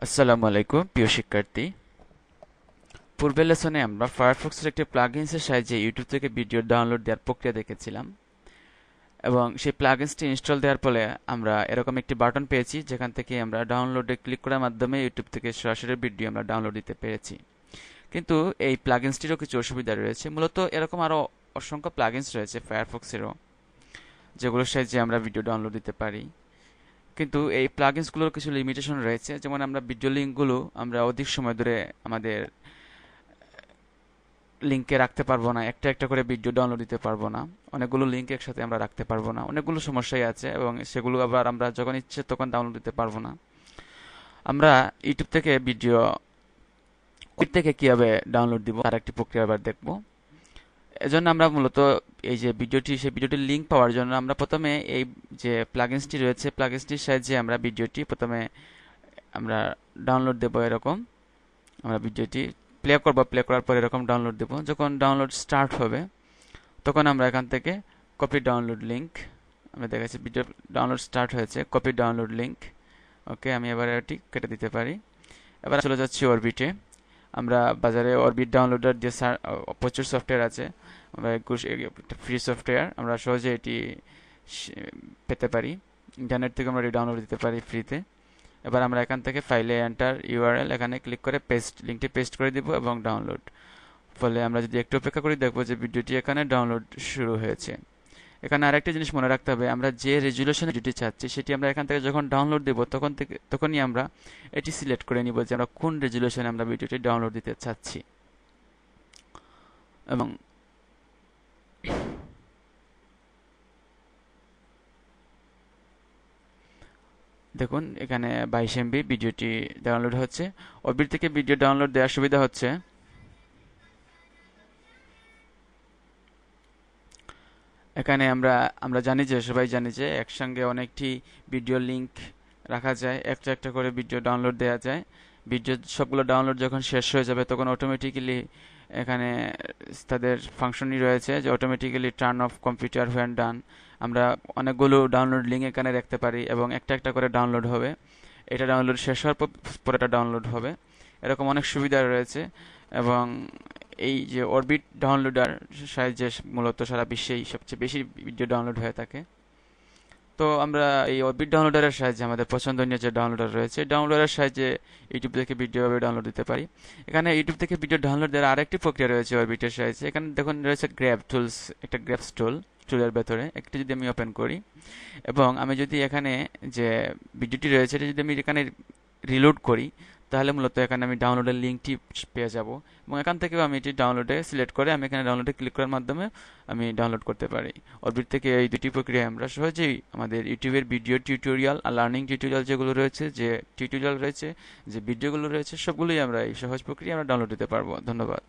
আসসালামু আলাইকুম প্রিয় শিক্ষার্থী। পূর্বের লেসনে আমরা ফায়ারফক্সের একটি প্লাগইনসের সাহায্যে ইউটিউব থেকে ভিডিও ডাউনলোড দেওয়ার প্রক্রিয়া দেখেছিলাম এবং সেই প্লাগইনসটি ইনস্টল দেওয়ার ফলে আমরা এরকম একটি বাটন পেয়েছি যেখান থেকে আমরা ডাউনলোডে ক্লিক করার মাধ্যমে ইউটিউব থেকে সরাসরি ভিডিও আমরা ডাউনলোড দিতে পেরেছি। কিন্তু এই প্লাগইনসটিরও কিছু অসুবিধা রয়েছে। মূলত এরকম আরও অসংখ্য প্লাগইনস রয়েছে ফায়ারফক্সেরও, যেগুলোর সাহায্যে আমরা ভিডিও ডাউনলোড দিতে পারি। কিন্তু এই প্লাগইনসগুলোর কিছু লিমিটেশন রয়েছে, যেমন আমরা ভিডিও লিঙ্কগুলো আমরা অধিক সময় ধরে আমাদের লিঙ্কে রাখতে পারবো না, একটা একটা করে ভিডিও ডাউনলোড দিতে পারবো না, অনেকগুলো লিঙ্ক একসাথে আমরা রাখতে পারবো না, অনেকগুলো সমস্যাই আছে এবং সেগুলো আবার আমরা যখন ইচ্ছে তখন ডাউনলোড দিতে পারবো না। আমরা ইউটিউব থেকে ভিডিও থেকে কিভাবে ডাউনলোড দিব তার একটি প্রক্রিয়া আবার দেখবো। এজন্য আমরা মূলত এই যে সেই ভিডিওটির লিঙ্ক পাওয়ার জন্য আমরা প্রথমে এই যে প্লাগইনসটি রয়েছে প্লাগইনসটির সাহায্যে আমরা ভিডিওটি প্রথমে আমরা ডাউনলোড দেব। এরকম আমরা ভিডিওটি প্লে করব, প্লে করার পর এরকম ডাউনলোড দেব। যখন ডাউনলোড স্টার্ট হবে তখন আমরা এখান থেকে কপি ডাউনলোড লিঙ্ক, আমরা দেখাচ্ছি ভিডিও ডাউনলোড স্টার্ট হয়েছে, কপি ডাউনলোড লিঙ্ক। ওকে, আমি এবার এটি কেটে দিতে পারি। এবার চলে যাচ্ছি অরবিটে। আমরা বাজারে অরবিট ডাউনলোডার যে প্রচুর সফটওয়্যার আছে, আমরা ফ্রি সফটওয়্যার, আমরা সহজে এটি পেতে পারি। ইন্টারনেট থেকে আমরা এটি ডাউনলোড দিতে পারি ফ্রিতে। এবার আমরা এখান থেকে ফাইলে এন্টার ইউআরএল এখানে ক্লিক করে লিঙ্কটি পেস্ট করে দিব এবং ডাউনলোড। ফলে আমরা যদি একটু অপেক্ষা করি দেখবো যে ভিডিওটি এখানে ডাউনলোড শুরু হয়েছে। এখানে আরেকটা জিনিস মনে রাখতে হবে, আমরা যে রেজুলেশনে ভিডিওটি চাচ্ছি সেটি আমরা এখান থেকে যখন ডাউনলোড দেব তখনই আমরা এটি সিলেক্ট করে নিব যে আমরা কোন রেজুলেশনে আমরা ভিডিওটি ডাউনলোড দিতে চাচ্ছি। এবং দেখুন এখানে 22 এমবি ভিডিওটি ডাউনলোড হচ্ছে। ওবির থেকে ভিডিও ডাউনলোড দেওয়ার সুবিধা হচ্ছে এখানে আমরা আমরা জানি যে সবাই জানি যে একসঙ্গে অনেকটি ভিডিও লিংক রাখা যায়, একটা একটা করে ভিডিও ডাউনলোড দেওয়া যায়। ভিডিও সবগুলো ডাউনলোড যখন শেষ হয়ে যাবে তখন অটোমেটিক্যালি এখানে তাদের ফাংশনই রয়েছে যে automatically turn off computer when done. আমরা অনেকগুলো ডাউনলোড লিঙ্ক এখানে রাখতে পারি এবং একটা একটা করে ডাউনলোড হবে। এটা ডাউনলোড শেষ হওয়ার পর এটা ডাউনলোড হবে। এরকম অনেক সুবিধা রয়েছে এবং এই যে অরবিট ডাউনলোডার সাহায্যে মূলত সারা বিশ্বেই সবচেয়ে বেশি ভিডিও ডাউনলোড হয়ে থাকে। তো আমরা এই অরবিট ডাউনলোডারের সাহায্যে আমাদের পছন্দনীয় যে ডাউনলোডার রয়েছে ডাউনলোডারের সাহায্যে ইউটিউব থেকে ভিডিও ডাউনলোড দিতে পারি। এখানে ইউটিউব থেকে ভিডিও ডাউনলোড দেওয়ার আরেকটি প্রক্রিয়া রয়েছে অরবিটের সাহায্যে। এখানে দেখুন রয়েছে গ্র্যাব টুলস, একটা গ্র্যাবস টুলের ভেতরে একটি যদি আমি ওপেন করি এবং আমি যদি এখানে যে ভিডিওটি রয়েছে এটা যদি আমি এখানে রিলোড করি তাহলে মূলত এখানে আমি ডাউনলোডের লিঙ্কটি পেয়ে যাব এবং এখান থেকেও আমি এটি ডাউনলোডে সিলেক্ট করে আমি এখানে ডাউনলোডে ক্লিক করার মাধ্যমে আমি ডাউনলোড করতে পারি। অরবিট থেকে এই দুটি প্রক্রিয়া আমরা সহজেই আমাদের ইউটিউবের video tutorial are learning tutorial যেগুলো রয়েছে, যে টিউটোরিয়াল রয়েছে, যে ভিডিওগুলো রয়েছে সবগুলোই আমরা এই সহজ প্রক্রিয়া আমরা ডাউনলোড দিতে পারবো। ধন্যবাদ।